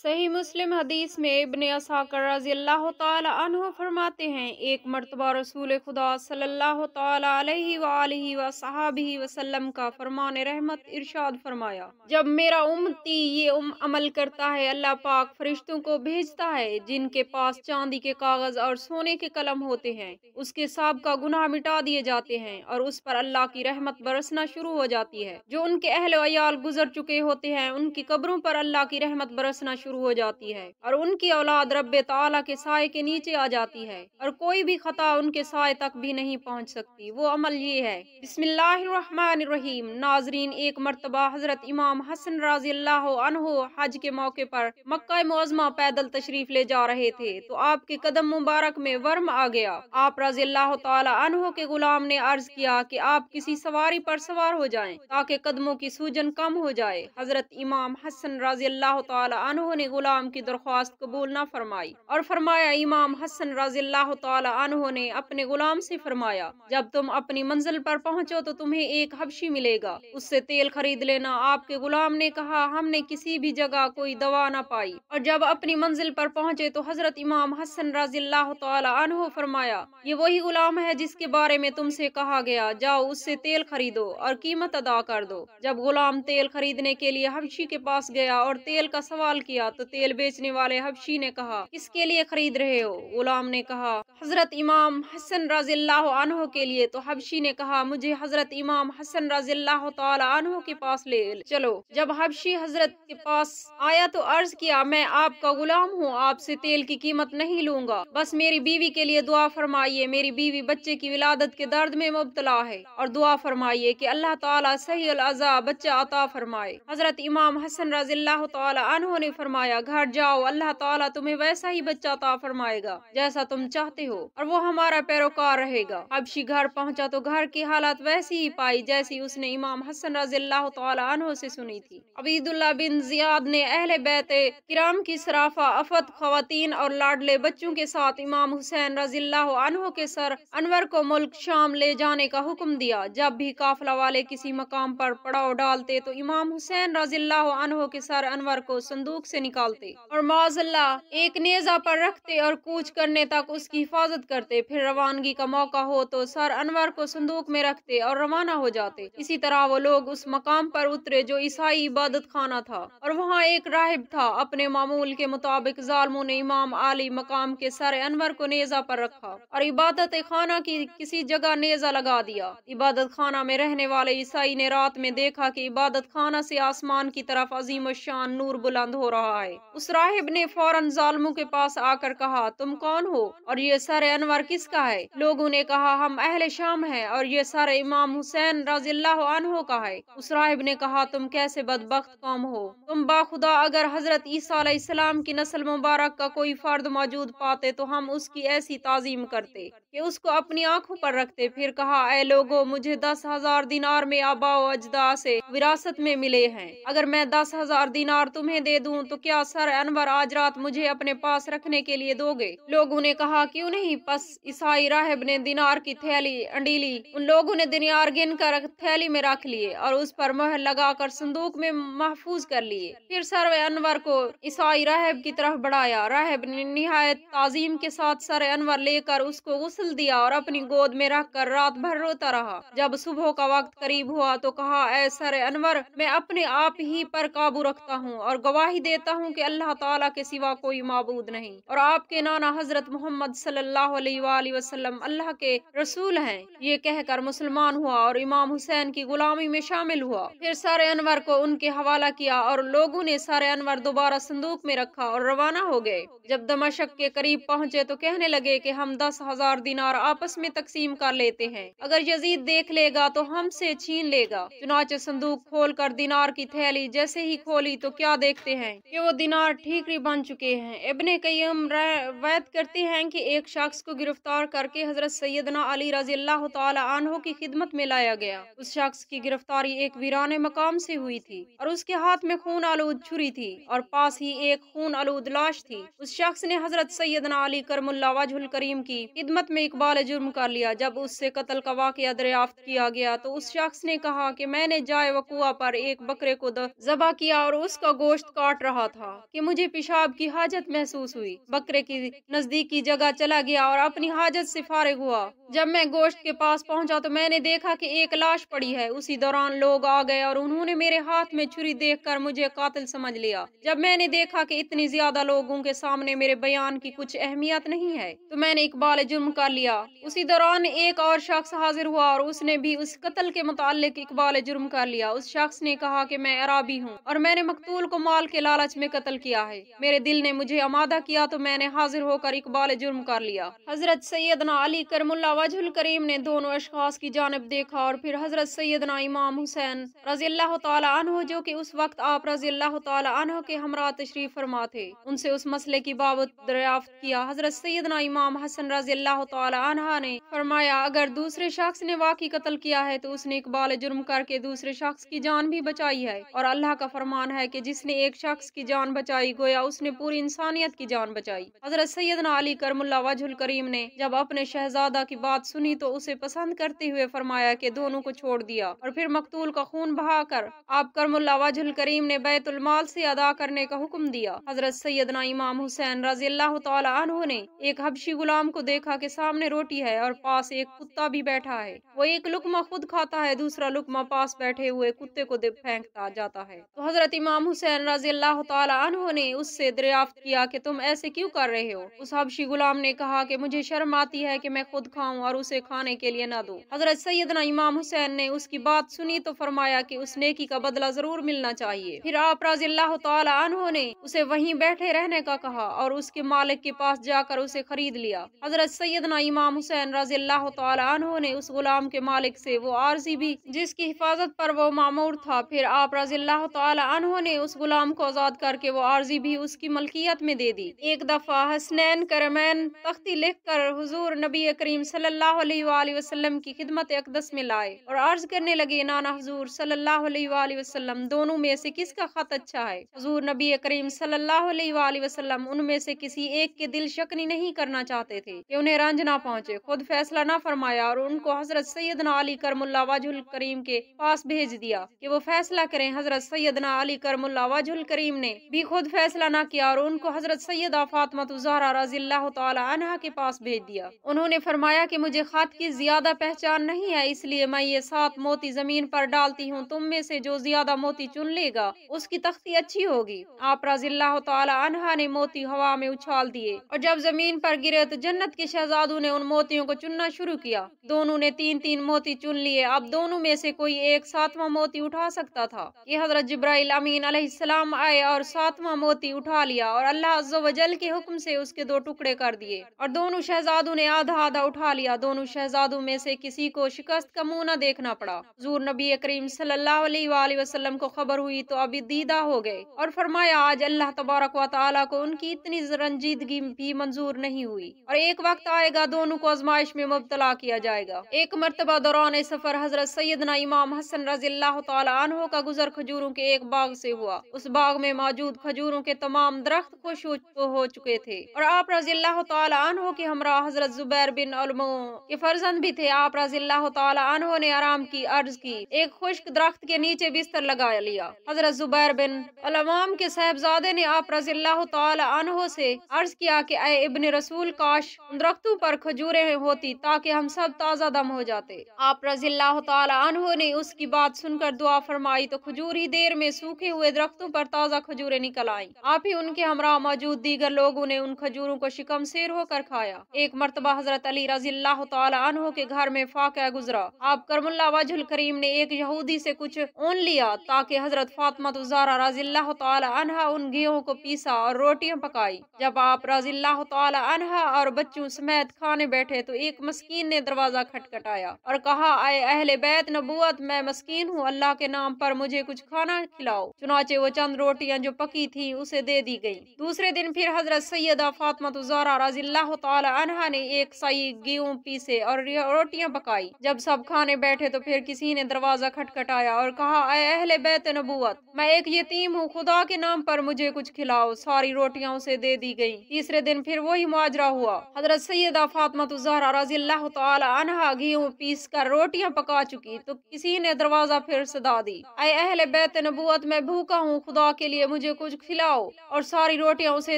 सही मुस्लिम हदीस में इब्ने असाकर रज़ी अल्लाह ताला अन्हु फरमाते हैं, एक मर्तबा रसूल खुदा सल्लल्लाहु ताला अलैहि व आलिहि व सहाबिहि वसल्लम का फरमान रहमत इरशाद फरमाया, जब मेरा उम्मती ये अमल करता है, अल्लाह पाक फरिश्तों को भेजता है जिनके पास चांदी के कागज और सोने के कलम होते हैं। उसके सबका गुनाह मिटा दिए जाते हैं और उस पर अल्लाह की रहमत बरसना शुरू हो जाती है। जो उनके अहल अयाल गुजर चुके होते हैं, उनकी कब्रों पर अल्लाह की रहमत बरसना शुरू हो जाती है और उनकी औलाद रब्बे ताला के साए के नीचे आ जाती है और कोई भी खता उनके साए तक भी नहीं पहुंच सकती। वो अमल ये है। बिस्मिल्लाहिर्रहमानिर्रहीम। नाजरीन, एक मर्तबा हजरत इमाम हसन रज़ी अल्लाह अन्हु हज के मौके पर मक्का मुअज़्ज़मा पैदल तशरीफ ले जा रहे थे तो आपके कदम मुबारक में वर्म आ गया। आप रज़ी अल्लाह ताला अन्हु के गुलाम ने अर्ज किया कि आप किसी सवारी पर सवार हो जाएं ताकि कदमों की सूजन कम हो जाए। हजरत इमाम हसन रज़ी अल्लाह ताला अन्हु ने गुलाम की दरख्वास्त कबूल न फरमाई और फरमाया, इमाम हसन रज़ी अल्लाह ताला अन्हु ने अपने गुलाम से फरमाया, जब तुम अपनी मंजिल पर पहुंचो तो तुम्हें एक हबशी मिलेगा, उससे तेल खरीद लेना। आपके गुलाम ने कहा, हमने किसी भी जगह कोई दवा न पाई और जब अपनी मंजिल पर पहुंचे तो हजरत इमाम हसन रज़ी अल्लाह ताला अन्हु फरमाया, ये वही गुलाम है जिसके बारे में तुमसे कहा गया, जाओ उससे तेल खरीदो और कीमत अदा कर दो। जब गुलाम तेल खरीदने के लिए हबशी के पास गया और तेल का सवाल किया तो तेल बेचने वाले हबशी ने कहा, किसके लिए खरीद रहे हो? गुलाम ने कहा, हजरत इमाम हसन रज़ी अल्लाह अन्हु के लिए। तो हबशी ने कहा, मुझे हजरत इमाम हसन रज़ी अल्लाह ताला अन्हु के पास ले चलो। जब हबशी हजरत के पास आया तो अर्ज किया, मैं आपका गुलाम हूँ, आपसे तेल की कीमत नहीं लूंगा, बस मेरी बीवी के लिए दुआ फरमाइए। मेरी बीवी बच्चे की विलादत के दर्द में मुब्तला है और दुआ फरमाइए कि अल्लाह ताला सही अज़ा बच्चा अता फरमाए। हजरत इमाम हसन रज़ी अल्लाह ताला अन्हु ने फरमाया, घर जाओ, अल्लाह ताला तुम्हें वैसा ही बच्चा अता फरमाएगा जैसा तुम चाहते हो और वो हमारा पैरोकार रहेगा। हबशी घर पहुंचा तो घर की हालत वैसी ही पाई जैसी उसने इमाम हसन रज़ी अल्लाह ताला अन्हु से सुनी थी। अबीदुल्लाह बिन जियाद ने अहले बैत किराम की सराफा अफत खवातीन और लाडले बच्चों के साथ इमाम हुसैन रज़ी अल्लाह अन्हु के सर अनवर को मुल्क शाम ले जाने का हुक्म दिया। जब भी काफिला वाले किसी मकाम पर पड़ाव डालते तो इमाम हुसैन रज़ी अल्लाह अन्हु के सर अनवर को संदूक से निकालते और माज़अल्लाह एक नेजा पर रखते और कूच करने तक उसकी हिफाजत करते। फिर रवानगी का मौका हो तो सर अनवर को संदूक में रखते और रवाना हो जाते। इसी तरह वो लोग उस मकाम पर उतरे जो ईसाई इबादत खाना था और वहाँ एक राहिब था। अपने मामूल के मुताबिक जालिमों ने इमाम आली मकाम के सर अनवर को नेजा पर रखा और इबादत खाना की किसी जगह नेजा लगा दिया। इबादत खाना में रहने वाले ईसाई ने रात में देखा कि इबादत खाना से आसमान की तरफ अजीम शान नूर बुलंद हो रहा है। उस राहिब ने फौरन जालिमों के पास आकर कहा, तुम कौन हो और ये सर अनवर किसका है? लोगों ने कहा, हम अहले शाम हैं और ये सर इमाम हुसैन रज़ी अल्लाह अन्हु का है। उस राहिब ने कहा, तुम कैसे बदबख्त कौम हो, तुम बाखुदा अगर हजरत ईसा अलैहिस्सलाम की नस्ल मुबारक का कोई फर्द मौजूद पाते तो हम उसकी ऐसी ताजीम करते कि उसको अपनी आंखों पर रखते। फिर कहा, ऐ लोगो, मुझे 10,000 दिनार में आबाओ अजदा से विरासत में मिले हैं। अगर मैं 10,000 दिनार तुम्हें दे दूं तो क्या सर अनवर आज रात मुझे अपने पास रखने के लिए दोगे? लोगों ने कहा, क्यों नहीं। बस ईसाई राहिब ने दिनार की थैली अंडीली। उन लोगों ने दिनार गिन कर थैली में रख लिए और उस पर मोहर लगाकर संदूक में महफूज कर लिए। फिर सर अनवर को ईसाई राहिब की तरफ बढ़ाया। राहिब ने निहायत ताजीम के साथ सर अनवर लेकर उसको गुस्ल दिया और अपनी गोद में रखकर रात भर रोता रहा। जब सुबह का वक्त करीब हुआ तो कहा, ऐ सर अनवर, मैं अपने आप ही पर काबू रखता हूँ और गवाही देता हूँ कि अल्लाह ताला के सिवा कोई माबूद नहीं और आपके नाना हजरत मोहम्मद सल्लल्लाहु अलैहि वसल्लम अल्लाह के रसूल हैं। ये कहकर मुसलमान हुआ और इमाम हुसैन की गुलामी में शामिल हुआ। फिर सर अनवर को उनके हवाला किया और लोगों ने सर अनवर दोबारा संदूक में रखा और रवाना हो गए। जब दमशक के करीब पहुँचे तो कहने लगे कि हम 10,000 दिनार आपस में तकसीम कर लेते हैं, अगर यजीद देख लेगा तो हमसे छीन लेगा। चुनाचे संदूक खोल कर दिनार की थैली जैसे ही खोली तो क्या देखते हैं कि वो दिनार ठीकरी बन चुके हैं। इब्ने कय्यम रवायत करते हैं कि एक शख्स को गिरफ्तार करके हजरत सैयदना अली रज़ी अल्लाह ताला अन्हु की खिदमत में लाया गया। उस शख्स की गिरफ्तारी एक वीराने मकाम से हुई थी और उसके हाथ में खून आलूद छुरी थी और पास ही एक खून आलूद लाश थी। उस शख्स ने हजरत सैयदना अली करमुल्लाह वजहुल करीम की खिदमत में इकबाल जुर्म कर लिया। जब उससे कत्ल का वाक़या दरियाफ्त किया गया तो उस शख्स ने कहा कि मैंने जाए वकुआ पर एक बकरे को ज़बह किया और उसका गोश्त काट रहा था कि मुझे पेशाब की हाजत महसूस हुई। बकरे की नजदीकी जगह चला गया और अपनी हाजत से फारिग हुआ। जब मैं गोश्त के पास पहुंचा तो मैंने देखा कि एक लाश पड़ी है। उसी दौरान लोग आ गए और उन्होंने मेरे हाथ में छुरी देखकर मुझे कातिल समझ लिया। जब मैंने देखा कि इतनी ज्यादा लोगों के सामने मेरे बयान की कुछ अहमियत नहीं है तो मैंने इकबाल जुर्म कर लिया। उसी दौरान एक और शख्स हाजिर हुआ और उसने भी उस कत्ल के मुताल्लिक इकबाल जुर्म कर लिया। उस शख्स ने कहा कि मैं अराबी हूँ और मैंने मकतूल को माल के लालच में कत्ल किया है। मेरे दिल ने मुझे आमादा किया तो मैंने हाजिर होकर इकबाल जुर्म कर लिया। हजरत सैयदना अली करमुल्लाह वजहुल करीम ने दोनों अशखास की जानिब देखा और फिर हजरत सैयदना इमाम हुसैन रज़ियल्लाहु ताला अन्हु, जो कि उस वक्त आप रज़ियल्लाहु ताला अन्हु के हमरा तशरीफ फरमा थे, उनसे उस मसले की बाबत दरियाफ्त किया। हजरत सैयदना इमाम हसन रज़ियल्लाहु ताला अन्हा ने फरमाया, अगर दूसरे शख्स ने वाकई कत्ल किया है तो उसने इकबाल जुर्म करके दूसरे शख्स की जान भी बचाई है। और अल्लाह का फरमान है कि जिसने एक शख्स की जान बचाई गोया उसने पूरी इंसानियत की जान बचाई। हजरत सैयदना अली करमुल्लाह वजहुल करीम ने जब अपने शहजादा की बात सुनी तो उसे पसंद करते हुए फरमाया कि दोनों को छोड़ दिया और फिर मकतूल का खून बहाकर आप करमुल्लाह वजहुल करीम ने बैतुल माल से अदा करने का हुक्म दिया। हजरत सैयदना इमाम हुसैन रज़ियल्लाहु ताला अन्हु ने एक हबशी गुलाम को देखा कि सामने रोटी है और पास एक कुत्ता भी बैठा है। वो एक लुकमा खुद खाता है, दूसरा लुकमा पास बैठे हुए कुत्ते को फेंकता जाता है। तो हजरत इमाम हुसैन रज़ियल्लाहु ताला अन्हु ने उससे दरियाफ्त किया कि तुम ऐसे क्यों कर रहे हो? उस हबशी गुलाम ने कहा कि मुझे शर्म आती है कि मैं खुद खाऊं और उसे खाने के लिए न दूं। हजरत सैयदना इमाम हुसैन ने उसकी बात सुनी तो फरमाया कि उस नेकी का बदला जरूर मिलना चाहिए। फिर आप रज़ियल्लाहु ताला अन्हु ने उसे वहीं बैठे रहने का कहा और उसके मालिक के पास जाकर उसे खरीद लिया। हजरत सैयदना इमाम हुसैन रज़ियल्लाहु ताला अन्हु ने उस गुलाम के मालिक से वो आरजी भी जिसकी हिफाजत पर वो मामूर था, फिर आप रज़ियल्लाहु ताला अन्हु ने उस गुलाम को आजाद करके वो आरजी भी उसकी मलकियत में दे दी। एक दफा हसनैन करमैन तख्ती लिख कर हुजूर नबी करीम सल्लल्लाहु अलैहि वसल्लम की खिदमत अक़दस में लाए और अर्ज करने लगे, नाना हुजूर सल्लल्लाहु अलैहि वसल्लम, दोनों में से किसका खत अच्छा है? हुजूर नबी करीम सल्लल्लाहु अलैहि वसल्लम उनमें से किसी एक के दिल शकनी नहीं करना चाहते थे कि उन्हें रंज ना पहुंचे, खुद फैसला ना फरमाया और उनको हजरत सैयदना अली करमुल्लाह वजहुल करीम के पास भेज दिया कि वो फैसला करें। हजरत सैयदना अली करमुल्लाह वजहुल करीम ने भी खुद फैसला ना किया और उनको हजरत सैयदा फातिमा ज़हरा रज़ियल्लाहु ताला अन्हा के पास भेज दिया। उन्होंने फरमाया कि मुझे खत की ज्यादा पहचान नहीं है, इसलिए मैं ये 7 मोती जमीन पर डालती हूँ, तुम में से जो ज्यादा मोती चुन लेगा उसकी तख्ती अच्छी होगी। आप रज़ियल्लाहु ताला अन्हा ने मोती हवा में उछाल दिए और जब जमीन पर गिरे तो जन्नत के शहजादों ने उन मोतियों को चुनना शुरू किया। दोनों ने 3-3 मोती चुन लिए। अब दोनों में से कोई एक 7वां मोती उठा सकता था कि हजरत जिब्राइल अमीन अलैहिस्सलाम आए और 7वां मोती उठा लिया और अल्लाह अज़्ज़ व जल के हुक्म से उसके 2 टुकड़े कर दिए और दोनों शहजादों ने आधा आधा उठा लिया। दोनों शहजादों में से किसी को शिकस्त का मुंह न देखना पड़ा। हुजूर नबी करीम सल्लल्लाहु अलैहि वसल्लम को खबर हुई तो अभी दीदा हो गए और फरमाया, आज अल्लाह तबारक व तआला को उनकी इतनी रंजीदगी भी मंजूर नहीं हुई और एक वक्त आएगा दोनों को आजमाइश में मुब्तला किया जाएगा। एक मर्तबा दौरान सफर हजरत सैयदना इमाम हसन रज़ियल्लाहु ताला अन्हु का गुजर खजूरों के एक बाग से हुआ। उस बाग में मौजूद खजूरों के तमाम दरख्त खुश हो चुके थे और आप रज़ियल्लाहु ताला अन्हु के हमरा हजरत जुबैर बिन अलमो के फर्जंद भी थे। आप रज़ियल्लाहु ताला अन्हु ने आराम की अर्ज की, एक खुश्क दरख्त के नीचे बिस्तर लगा लिया। हजरत जुबैर बिन अलवाम के साहबजादे ने आप रज़ियल्लाहु ताला अन्हु से अर्ज किया कि ऐ इब्ने रसूल, काश दरख्तों पर खजूरें होती ताकि हम सब ताज़ा दम हो जाते। आप रज़ियल्लाहु ताला अन्हु ने उसकी बात सुनकर दुआ फरमाई तो खजूर ही देर में सूखे हुए दरख्तों पर ताज़ा खजूरें निकल आईं। आप ही उनके हमरा मौजूद दीगर लोगों ने उन खजूरों को शिकम सेर होकर खाया। एक मर्तबा हजरत अली रज़ियल्लाहु ताला अन्हु के घर में फाक़या गुजरा। आप करमुल्लाह वजहुल करीम ने एक यहूदी से कुछ ऊन लिया ताकि हजरत फातिमा ज़हरा रज़ियल्लाहु ताला अन्हा उन गेहूं को पीसा और रोटियां पकाई। जब आप रज़ियल्लाहु ताला अन्हा और बच्चों समेत खाने बैठे तो एक मस्कीन ने दरवाजा खटखटाया और कहा, ऐ अहले बैत नबूवत, मैं मस्कीन हूँ, अल्लाह के नाम पर मुझे कुछ खाना खिलाओ। चुनाचे वो चंद रोटियां जो पकी थी उसे दे दी गई। दूसरे दिन फिर हजरत सैयदा फातिमा ज़हरा रज़ियल्लाहु ताला अन्हा ने एक सई गेहूं पीसे और रोटियां पकाई। जब सब खाने बैठे तो फिर किसी ने दरवाजा खटखटाया और कहा, ऐ अहले बैत नबूवत, मैं एक यतीम हूँ, खुदा के नाम पर मुझे कुछ खिलाओ। सारी रोटियां उसे दे दी गई। तीसरे दिन फिर वही मुआजरा हुआ। हजरत सैयदा फातिमा ज़हरा रज़ियल्लाहु ताला अन्हा गेहूं पीस कर रोटियां पका चुकी तो किसी ने दरवाजा फिर सदा दी, ऐ अहले बैत नबूवत, मैं भूखा हूँ, खुदा के लिए मुझे कुछ खिलाओ, और सारी रोटियां उसे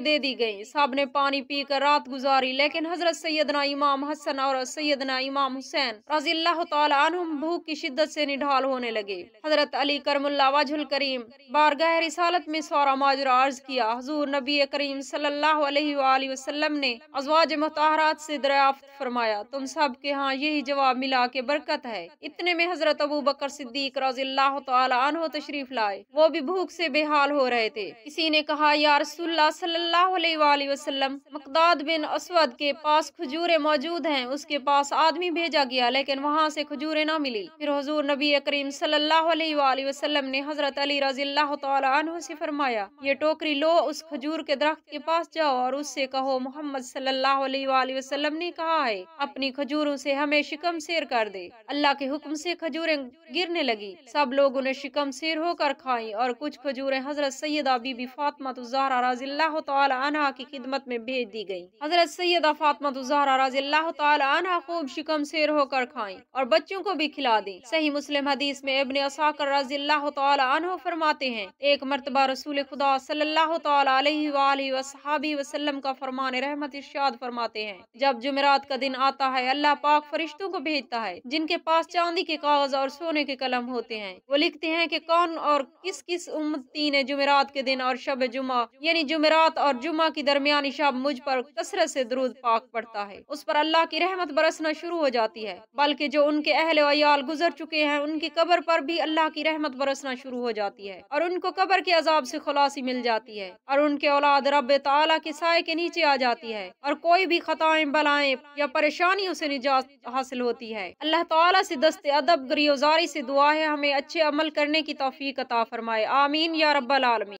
दे दी गईं। सब ने पानी पी कर रात गुजारी, लेकिन हजरत सैयदना इमाम हसन और सैयदना इमाम हुसैन रज़ियल्लाहु ताला अन्हुम भूख की शिद्दत से निढाल होने लगे। हजरत अली करमुल्लाह वजहुल करीम बारगाह रिसालत में सारा माजरा अर्ज किया। हुजूर नबी करीम सल्लल्लाहु अलैहि वसल्लम ने अज़वाज मुतहरात से दरियाफ्त फरमाया, तुम सब के यहाँ यही जवाब मिला के बरकत है। इतने में हजरत अबू बकर सिद्दीक रज़ियल्लाहु ताला अन्हु तशरीफ लाए। वो भी भूख से बेहाल हो रहे थे। किसी ने कहा, या रसूलल्लाह सल्लल्लाहु अलैहि वसल्लम, मकदाद बिन असवद के पास खजूरें मौजूद हैं। उसके पास आदमी भेजा गया, लेकिन वहाँ से खजूरें न मिली। फिर हुजूर नबी करीम सल्लल्लाहु अलैहि वसल्लम ने हजरत अली रज़ियल्लाहु ताला अन्हु से फरमाया, ये टोकरी लो, उस खजूर के दरख्त के पास जाओ और उससे कहो, मोहम्मद सल्लल्लाहु अलैहि वसल्लम ने कहा है, अपनी खजूरों से हमें शिकम सेर कर दे। अल्लाह के हुक्म से खजूरें गिरने लगी। सब लोगों ने शिकम सेर होकर खाई, और कुछ खजूरें हजरत सैयदा बीबी फातिमा ज़हरा रज़ियल्लाहु ताला अन्हा की खिदमत में भेज दी गईं। हजरत सैयदा फातिमा ज़हरा रज़ियल्लाहु ताला अन्हा खूब शिकम सेर होकर खाईं और बच्चों को भी खिला दी। सही मुस्लिम हदीस में इब्न असाकिर रज़ियल्लाहु ताला अन्हु फरमाते हैं, एक मर्तबा रसूल खुदा सल्लल्लाहु ताला अलैहि वसल्लम का फरमान रहमत इरशाद फरमाते हैं, जब जुमेरात का दिन आता है, अल्लाह पाक फरिश्तों को भेजता है जिनके पास चांदी के कागज और सोने के कलम होते हैं। वो लिखते हैं कि कौन और किस किस उम्मती ने जुमेरात के दिन और शब जुमा यानी जुमेरात और जुमा की दरमियानी शब मुझ पर कसरत से दुरूद पाक पढ़ता है, उस पर अल्लाह की रहमत बरसना शुरू हो जाती है। बल्कि जो उनके अहले वयाल गुजर चुके हैं, उनकी कब्र पर भी अल्लाह की रहमत बरसना शुरू हो जाती है और उनको कब्र के अजाब से खलासी मिल जाती है, और उनके औलाद रब ताला के साए के नीचे आ जाती है, और कोई भी खताएं, बलाएं या परेशानियों से निजात हासिल होती है। अल्लाह ताला से दस्ते अदब गरियोजारी से दुआ है, हमें अच्छे अमल करने की तौफीक अता फरमाए। आमीन या रब्बल आलमीन।